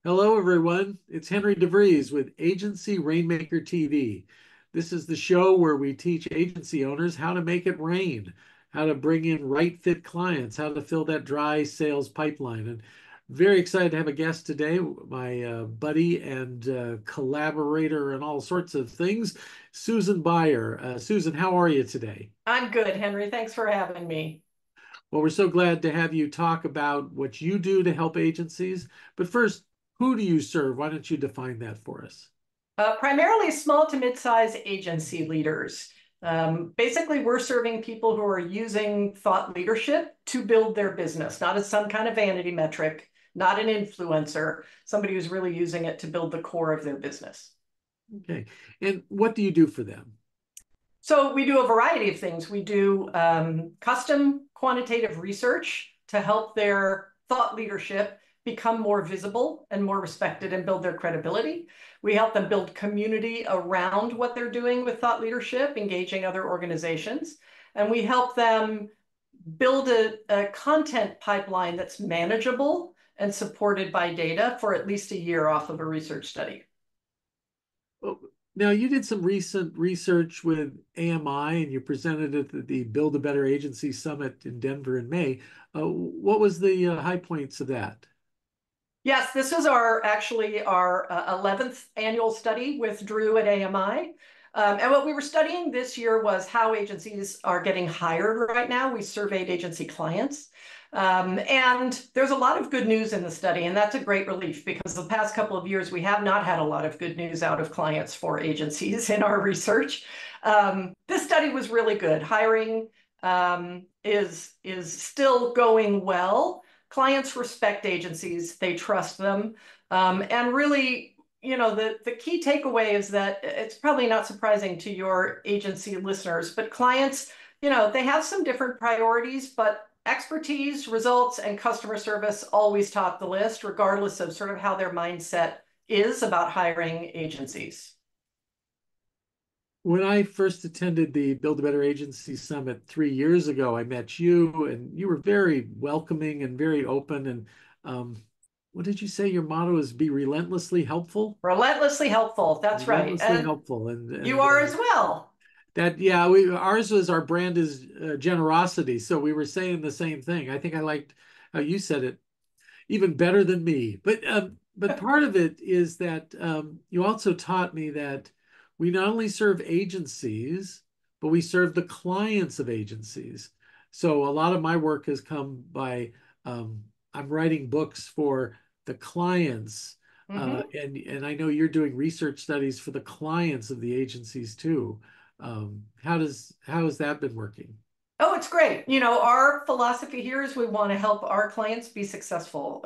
Hello, everyone. It's Henry DeVries with Agency Rainmaker TV. This is the show where we teach agency owners how to make it rain, how to bring in right fit clients, how to fill that dry sales pipeline. And very excited to have a guest today, my buddy and collaborator and all sorts of things, Susan Baier. Susan, how are you today? I'm good, Henry. Thanks for having me. Well, we're so glad to have you talk about what you do to help agencies. But first, who do you serve? Why don't you define that for us? Primarily small to mid-size agency leaders. Basically, we're serving people who are using thought leadership to build their business, not as some kind of vanity metric, not an influencer, somebody who's really using it to build the core of their business. Okay. And what do you do for them? So we do a variety of things. We do custom quantitative research to help their thought leadership become more visible and more respected and build their credibility. We help them build community around what they're doing with thought leadership, engaging other organizations. And we help them build a content pipeline that's manageable and supported by data for at least a year off of a research study. Well, now, you did some recent research with AMI and you presented it at the Build a Better Agency Summit in Denver in May. What was the high points of that? Yes, this is actually our 11th annual study with Drew at AMI. And what we were studying this year was how agencies are getting hired right now. We surveyed agency clients. And there's a lot of good news in the study, and that's a great relief because the past couple of years we have not had a lot of good news out of clients for agencies in our research. This study was really good. Hiring is still going well. Clients respect agencies, they trust them. And really, the key takeaway is that it's probably not surprising to your agency listeners, but clients, they have some different priorities, but expertise, results, and customer service always top the list, regardless of sort of how their mindset is about hiring agencies. When I first attended the Build a Better Agency Summit 3 years ago, I met you and you were very welcoming and very open. And what did you say? Your motto is be relentlessly helpful? Relentlessly helpful, that's right. Relentlessly And helpful. you are as well. That, yeah, ours was our brand is generosity. So we were saying the same thing. I think I liked how you said it even better than me. But part of it is that you also taught me that we not only serve agencies, but we serve the clients of agencies. So a lot of my work has come by I'm writing books for the clients, Mhm. and I know you're doing research studies for the clients of the agencies too. How has that been working? Oh, it's great. Our philosophy here is we want to help our clients be successful.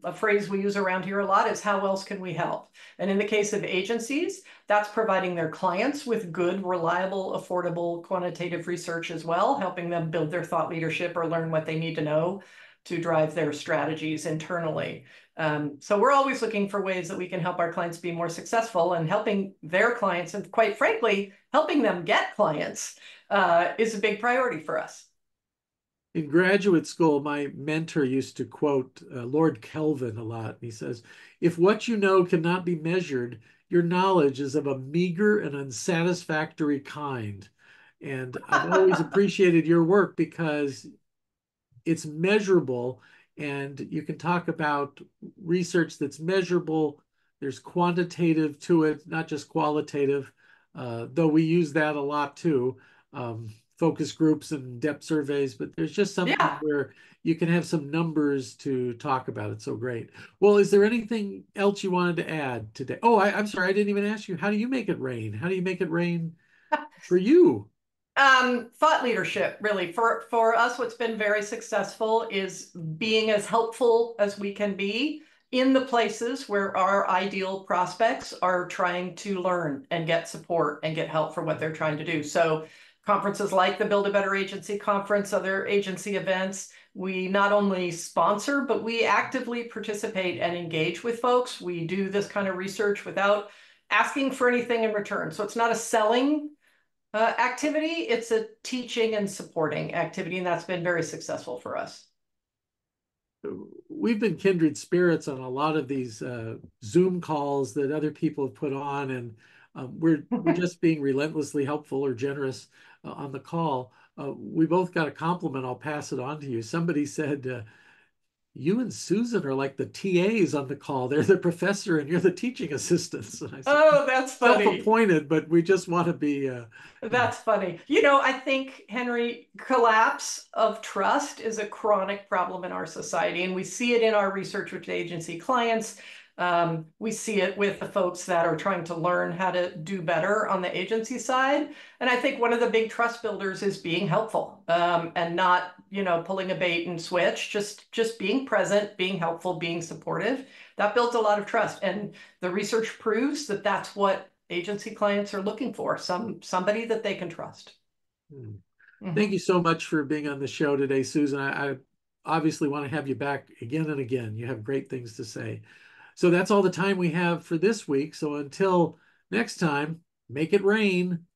A phrase we use around here a lot is how else can we help? And in the case of agencies, that's providing their clients with good, reliable, affordable, quantitative research as well, helping them build their thought leadership or learn what they need to know to drive their strategies internally. So we're always looking for ways that we can help our clients be more successful, and helping their clients, and quite frankly, helping them get clients is a big priority for us. In graduate school, my mentor used to quote Lord Kelvin a lot. He says, if what you know cannot be measured, your knowledge is of a meager and unsatisfactory kind. And I've always appreciated your work because it's measurable and you can talk about research that's measurable. There's quantitative to it, not just qualitative, though we use that a lot too. Focus groups and depth surveys, but there's just something Yeah. where you can have some numbers to talk about it. So great. Well, is there anything else you wanted to add today? Oh, I'm sorry, I didn't even ask you. How do you make it rain? How do you make it rain for you? Thought leadership, really. For us, what's been very successful is being as helpful as we can be in the places where our ideal prospects are trying to learn and get support and get help for what they're trying to do. So conferences like the Build a Better Agency Conference, other agency events, we not only sponsor, but we actively participate and engage with folks. We do this kind of research without asking for anything in return. So it's not a selling activity, it's a teaching and supporting activity, and that's been very successful for us. we've been kindred spirits on a lot of these Zoom calls that other people have put on, and we're just being relentlessly helpful or generous on the call. We both got a compliment. I'll pass it on to you. Somebody said, "You and Susan are like the TAs on the call. They're the professor, and you're the teaching assistants." And I said, Oh, that's funny. "Self-appointed, but we just want to be." That's funny. I think, Henry, collapse of trust is a chronic problem in our society, and we see it in our research with agency clients. We see it with the folks that are trying to learn how to do better on the agency side. And I think one of the big trust builders is being helpful, and not, pulling a bait and switch, just being present, being helpful, being supportive. That builds a lot of trust. And the research proves that that's what agency clients are looking for, somebody that they can trust. Hmm. Thank Mhm. you so much for being on the show today, Susan. I obviously want to have you back again and again. You have great things to say. So that's all the time we have for this week. So until next time, make it rain.